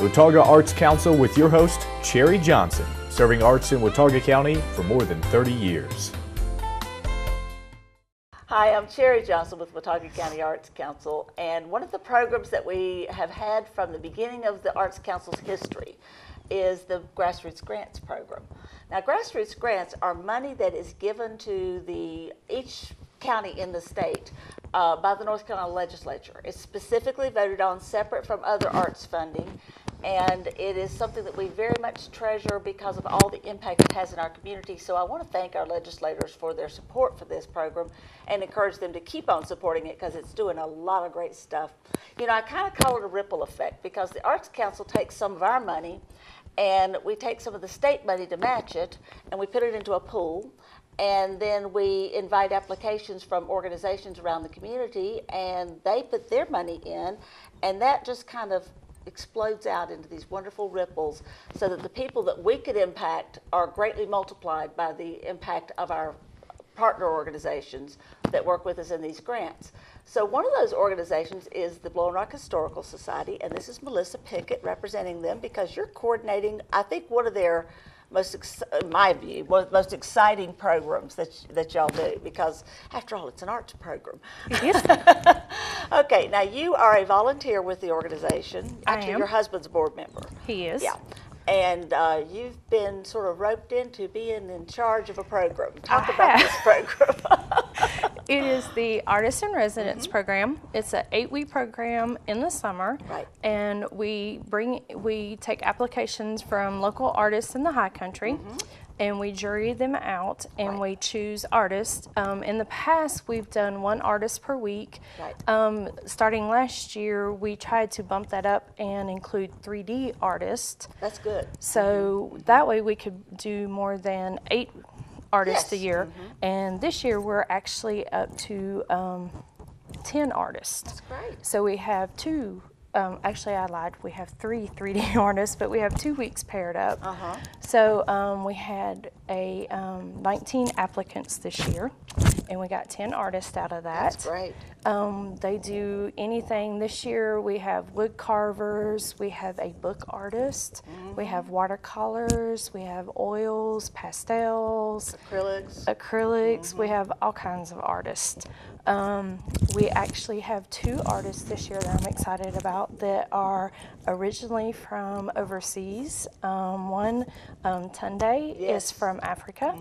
Watauga Arts Council with your host, Cherry Johnson, serving arts in Watauga County for more than 30 years. Hi, I'm Cherry Johnson with Watauga County Arts Council, and one of the programs that we have had from the beginning of the Arts Council's history is the Grassroots Grants program. Now, Grassroots Grants are money that is given to each county in the state by the North Carolina legislature. It's specifically voted on separate from other arts funding, and it is something that we very much treasure because of all the impact it has in our community. So I want to thank our legislators for their support for this program and encourage them to keep on supporting it because it's doing a lot of great stuff. You know, I kind of call it a ripple effect because the Arts Council takes some of our money and we take some of the state money to match it and we put it into a pool. And then we invite applications from organizations around the community and they put their money in, and that just kind of explodes out into these wonderful ripples so that the people that we could impact are greatly multiplied by the impact of our partner organizations that work with us in these grants. So one of those organizations is the Blowing Rock Historical Society, and this is Melissa Pickett representing them because you're coordinating, I think, one of their in my view, one of the most exciting programs that y'all do, because after all, it's an arts program. Yes. Okay, now you are a volunteer with the organization. Actually, I am. Your husband's a board member. He is. Yeah. And you've been sort of roped into being in charge of a program. Talk about this program. It is the Artist in Residence program. It's an 8-week program in the summer. Right. And we take applications from local artists in the high country. And we jury them out and we choose artists. In the past, we've done one artist per week. Right. Starting last year, we tried to bump that up and include 3D artists. That's good. So that way we could do more than 8 artists a Yes. year. And this year we're actually up to 10 artists. That's great. So we have 2. Actually, I lied. We have 3 3D artists, but we have 2 weeks paired up. So we had 19 applicants this year, and we got 10 artists out of that. That's great. They do anything. This year we have wood carvers, we have a book artist, we have watercolors, we have oils, pastels, acrylics. We have all kinds of artists. We actually have 2 artists this year that I'm excited about that are originally from overseas. One, Tunde, is from Africa.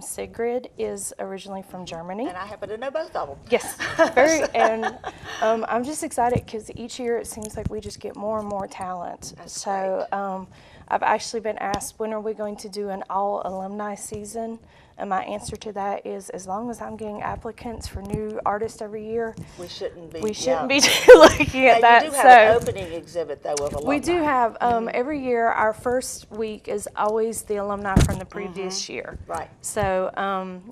Sigrid is originally from Germany. And I happen to know both of them. Yes, and I'm just excited because each year it seems like we just get more and more talent. That's So I've actually been asked, when are we going to do an all alumni season? And my answer to that is, as long as I'm getting applicants for new artists every year, we shouldn't be looking at that. You do have an opening exhibit, though, of alumni. We do have, every year, our first week is always the alumni from the previous year. Right. So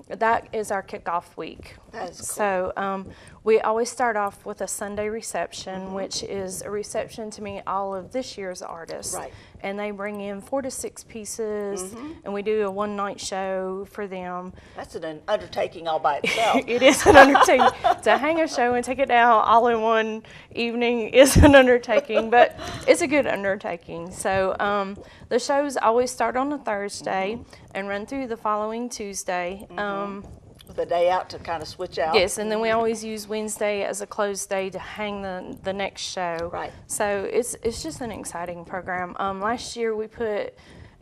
that is our kickoff week. That is cool. So we always start off with a Sunday reception, which is a reception to meet all of this year's artists. Right. And they bring in 4 to 6 pieces, and we do a one-night show for them. That's an undertaking all by itself. It is an undertaking. To hang a show and take it down all in one evening is an undertaking, but it's a good undertaking. So the shows always start on a Thursday and run through the following Tuesday. With a day out to kind of switch out. Yes, and then we always use Wednesday as a closed day to hang the next show. Right. So it's just an exciting program. Last year we put,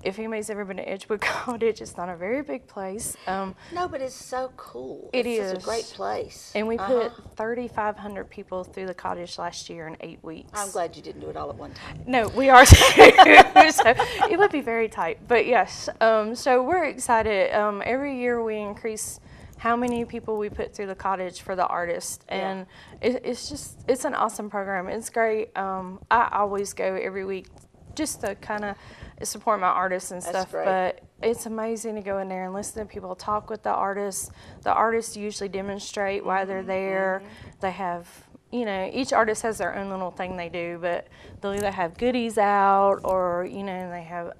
if anybody's ever been to Edgewood Cottage, it's not a very big place. No, but it's so cool. It it's is. Such a great place. And we put 3,500 people through the cottage last year in 8 weeks. I'm glad you didn't do it all at one time. No, we are too. So it would be very tight. But yes, so we're excited. Every year we increase how many people we put through the cottage for the artist, and it's an awesome program. It's great. I always go every week just to kind of support my artists and stuff. Great. But it's amazing to go in there and listen to people talk with the artists. The artists usually demonstrate why they're there. They have, you know, each artist has their own little thing they do, but they'll either have goodies out or, you know, they have,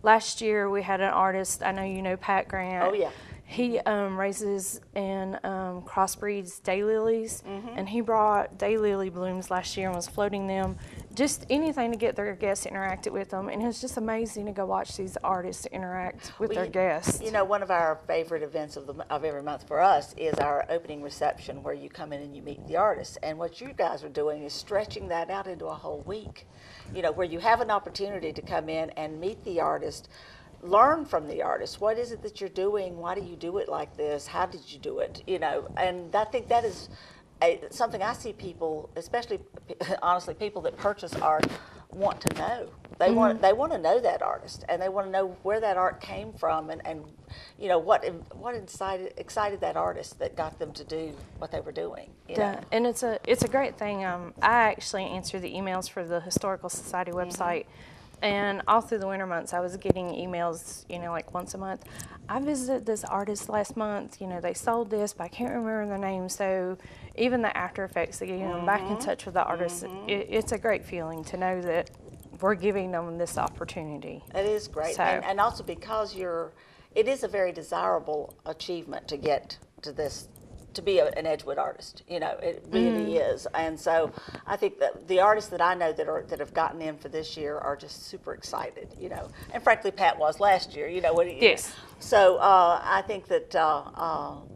last year we had an artist, I know you know Pat Grant. Oh, yeah. He raises and crossbreeds daylilies, and he brought daylily blooms last year and was floating them just anything to get their guests interacted with them. And it's just amazing to go watch these artists interact with their guests. You know, one of our favorite events of every month for us is our opening reception, where you come in and you meet the artists. And what you guys are doing is stretching that out into a whole week, you know, where you have an opportunity to come in and meet the artist, learn from the artist. What is it that you're doing? Why do you do it like this? How did you do it? You know, and I think that is something I see people, especially honestly people that purchase art, want to know. They want to know that artist, and they want to know where that art came from, and you know what excited that artist that got them to do what they were doing. You know? And it's a great thing. I actually answer the emails for the Historical Society website. And all through the winter months, I was getting emails, you know, like once a month. I visited this artist last month, you know, they sold this, but I can't remember their name. So even the after effects of getting them back in touch with the artist, it's a great feeling to know that we're giving them this opportunity. It is great. So, and also because it is a very desirable achievement to get to this, to be an Edgewood artist. You know, it really is. And so I think that the artists that I know that have gotten in for this year are just super excited, you know. And frankly, Pat was last year, you know. Yes. So I think that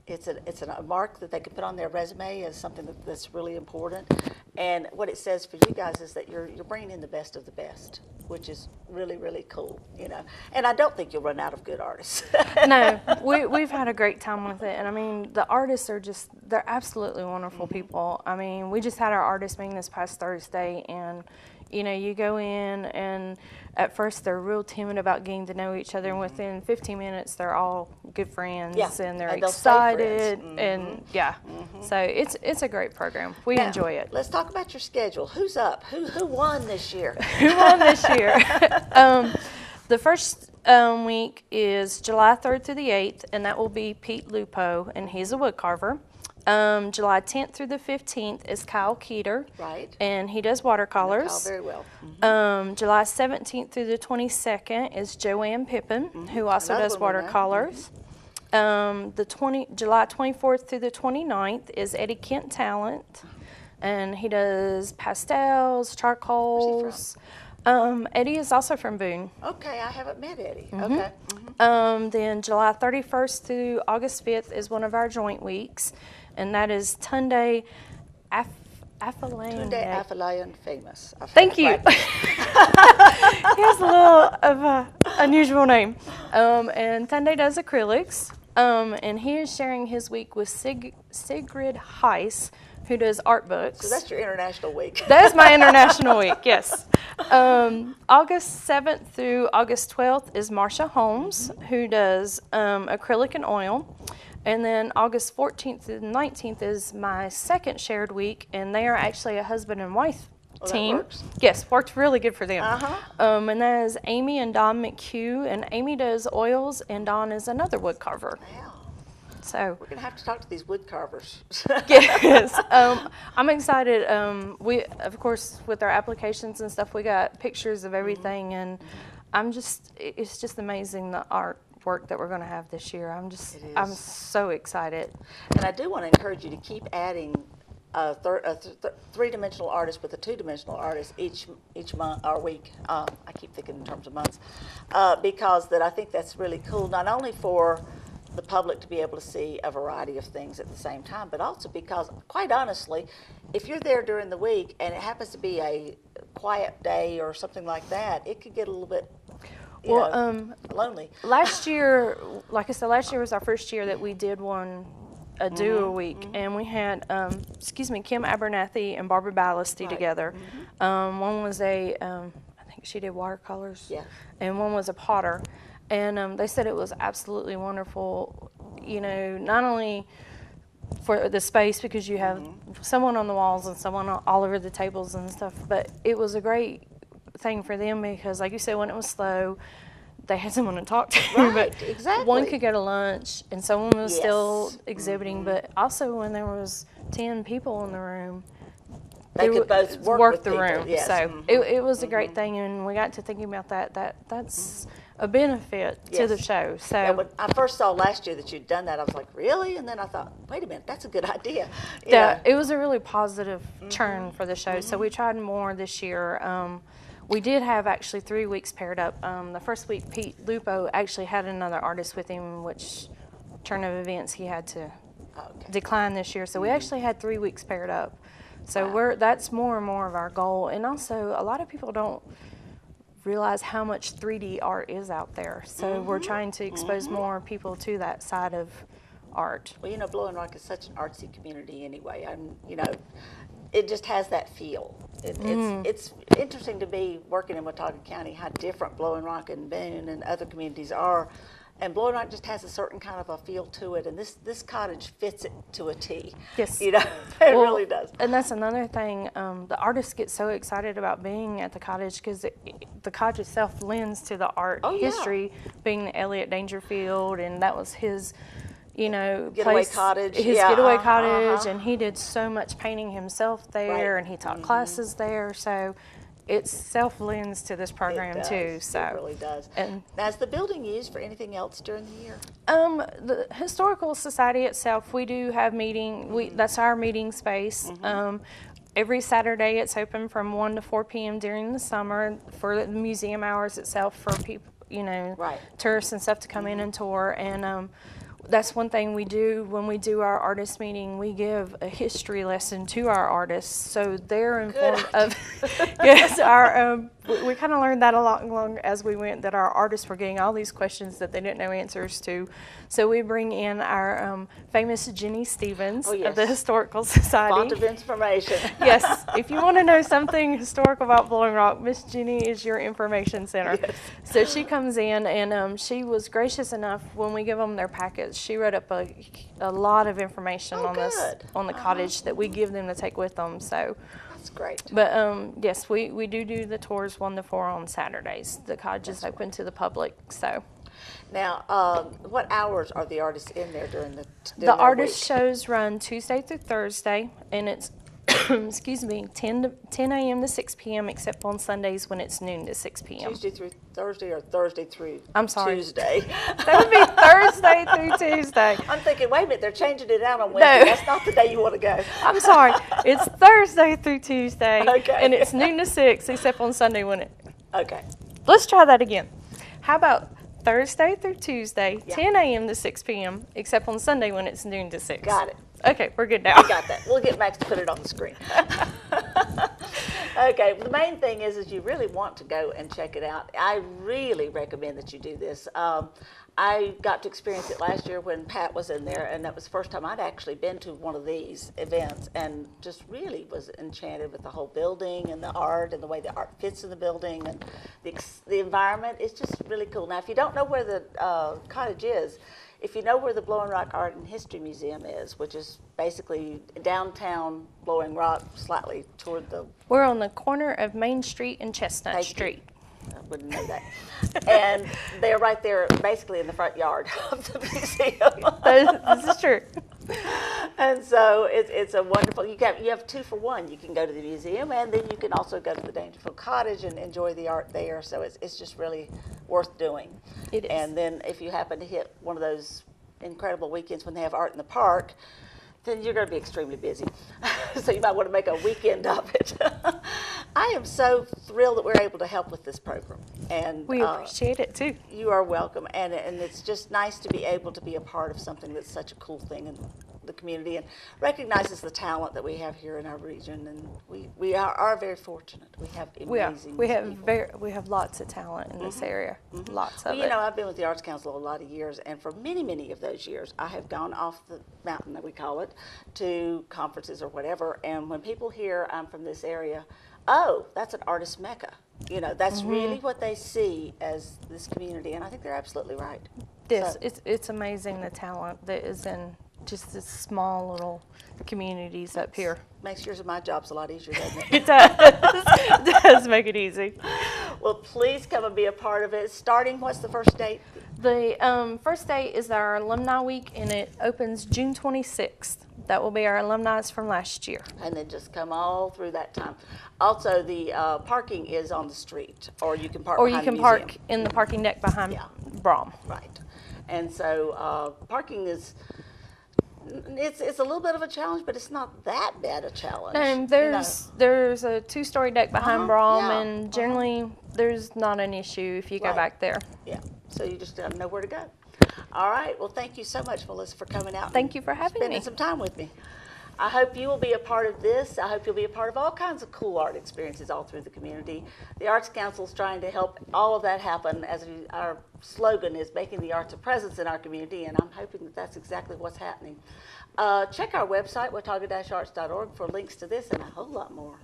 it's a mark that they can put on their resume as something that's really important. And what it says for you guys is that you're bringing in the best of the best, which is really, really cool, you know. And I don't think you'll run out of good artists. No, we've had a great time with it. And I mean, the artists are they're absolutely wonderful people. I mean, we just had our artist meeting this past Thursday, and you know, you go in and at first they're real timid about getting to know each other, and within 15 minutes they're all good friends, and they're excited, and so it's a great program. We enjoy it. Let's talk about your schedule. Who's up? Who won this year? Who won this year? The first week is July 3rd through the 8th, and that will be Pete Lupo, and he's a wood carver. July 10th through the 15th is Kyle Keeter. Right. And he does watercolors. Kyle very well. July 17th through the 22nd is Joanne Pippin, who also does watercolors. July 24th through the 29th is Eddie Kent Talent, and he does pastels, charcoals. Where's he from? Eddie is also from Boone. Okay, I haven't met Eddie. Okay. Then July 31st through August 5th is one of our joint weeks, and that is Tunde Afalayan. Tunde Afalayan famous. Thank you. He has a little of an unusual name. And Tunde does acrylics, and he is sharing his week with Sigrid Heiss, who does art books. So that's your international week. That is my international week, yes. August 7th through August 12th is Marsha Holmes, who does acrylic and oil. And then August 14th through the 19th is my second shared week, and they are actually a husband and wife team. That works. Yes, worked really good for them. And that is Amy and Don McHugh, and Amy does oils, and Don is another wood carver. Wow. So we're gonna have to talk to these wood carvers. Yes, I'm excited. We, of course, with our applications and stuff, we got pictures of everything, and it's just amazing the artwork that we're going to have this year. I'm so excited. And I do want to encourage you to keep adding a three-dimensional artist with a two-dimensional artist each month or week. I keep thinking in terms of months, because I think that's really cool. Not only for the public to be able to see a variety of things at the same time, but also because, quite honestly, if you're there during the week and it happens to be a quiet day or something like that, it could get a little bit lonely. Last year, like I said, last year was our first year that we did a duo week, and we had Kim Abernathy and Barbara Ballasty together. One was I think she did watercolors, and one was a potter. And they said it was absolutely wonderful, you know, not only for the space, because you have someone on the walls and someone all over the tables and stuff, but it was a great thing for them because, like you said, when it was slow, they had someone to talk to. Right, but exactly. One could go to lunch and someone was still exhibiting, but also when there was 10 people in the room, they could both work the people. room. Yes. So it was a great thing, and we got to thinking about that. That's a benefit to the show. So yeah, when I first saw last year that you'd done that, I was like, really? And then I thought, wait a minute, that's a good idea. It was a really positive churn for the show. So we tried more this year. We did have actually 3 weeks paired up. The first week, Pete Lupo actually had another artist with him, which turn of events he had to decline this year. So we actually had 3 weeks paired up. So that's more and more of our goal. And also, a lot of people don't realize how much 3D art is out there. So we're trying to expose more people to that side of art. Well, you know, Blowing Rock is such an artsy community anyway. You know, it just has that feel. It's interesting to me working in Watauga County how different Blowing Rock and Boone and other communities are. And Blowing Rock just has a certain kind of a feel to it, and this cottage fits it to a T. Yes. You know, it really does. And that's another thing. The artists get so excited about being at the cottage because the cottage itself lends to the art history, being the Elliot Dangerfield, and that was his, you know, getaway cottage. His getaway cottage, and he did so much painting himself there, and he taught classes there. So it self-lends to this program too. So it really does. And now, is the building used for anything else during the year? The Historical Society itself, we do have meeting. That's our meeting space. Every Saturday, it's open from 1 to 4 p.m. during the summer for the museum hours itself for people, you know, tourists and stuff to come in and tour. And that's one thing we do when we do our artist meeting. We give a history lesson to our artists, so they're informed of. Yes, we kind of learned that along as we went, that our artists were getting all these questions that they didn't know answers to. So we bring in our famous Jenny Stevens of the Historical Society. Font of information. Yes, if you want to know something historical about Blowing Rock, Miss Jenny is your information center. Yes. So she comes in, and she was gracious enough when we give them their packets. She wrote up a lot of information on the cottage that we give them to take with them. So that's great. But yes, we do the tours 1 to 4 on Saturdays. The cottage is open to the public. So now, what hours are the artists in there during the artist shows run Tuesday through Thursday, and it's excuse me, 10 a.m. to 6 p.m. except on Sundays when it's noon to 6 p.m. Tuesday through Thursday or Thursday through Tuesday? That would be Thursday through Tuesday. I'm thinking, wait a minute, they're changing it out on Wednesday. No. That's not the day you want to go. I'm sorry. It's Thursday through Tuesday, and it's noon to 6 except on Sunday when it... Okay. Let's try that again. How about Thursday through Tuesday, 10 a.m. to 6 p.m., except on Sunday when it's noon to 6. Got it. Okay, we're good now. We got that. We'll get Max to put it on the screen. Okay, the main thing is you really want to go and check it out. I really recommend that you do this. I got to experience it last year when Pat was in there, and that was the first time I'd actually been to one of these events, and just really was enchanted with the whole building and the art and the way the art fits in the building and the environment. It's just really cool. Now, if you don't know where the cottage is, if you know where the Blowing Rock Art and History Museum is, which is basically downtown Blowing Rock, slightly toward the... We're on the corner of Main Street and Chestnut Street. I wouldn't know that. And they're right there basically in the front yard of the museum. This is true. And so it's a wonderful, you have 2 for 1. You can go to the museum, and then you can also go to the Dangerfield Cottage and enjoy the art there. So it's just really worth doing. It is. And then if you happen to hit one of those incredible weekends when they have art in the park, then you're going to be extremely busy. So you might want to make a weekend of it. I am so thrilled that we're able to help with this program. And we appreciate it too. You are welcome. And it's just nice to be able to be a part of something that's such a cool thing in the community and recognizes the talent that we have here in our region. And we are very fortunate. We have amazing people. We have lots of talent in this area. Lots of it. You know, I've been with the Arts Council a lot of years, and for many, many of those years, I have gone off the mountain, that we call it, to conferences or whatever. And when people hear I'm from this area, oh, that's an artist mecca. You know, that's really what they see as this community, and I think they're absolutely right. Yes, so, it's amazing the talent that is in just this small little communities up here. Makes yours and my jobs a lot easier, doesn't it? It does. It does make it easy. Well, please come and be a part of it. Starting, what's the first date? The first date is our Alumni Week, and it opens June 26th. That will be our alumni from last year. And then just come all through that time. Also, the parking is on the street, or you can park Or you behind the can museum. park in the parking deck behind Yeah. Brom. Right. And so parking is, it's a little bit of a challenge, but it's not that bad a challenge. And there's a 2-story deck behind Brom, yeah, and generally there's not an issue if you go Right. back there. Yeah, so you just know where to go. All right, well, thank you so much, Melissa, for coming out. Thank you for having spending me. some time with me. I hope you will be a part of this. I hope you'll be a part of all kinds of cool art experiences all through the community. The Arts Council is trying to help all of that happen, as our slogan is making the arts a presence in our community, and I'm hoping that that's exactly what's happening. Check our website, watauga-arts.org, for links to this and a whole lot more.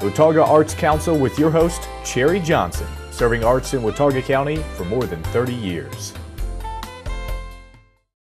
Watauga Arts Council with your host, Cherry Johnson, serving arts in Watauga County for more than 30 years.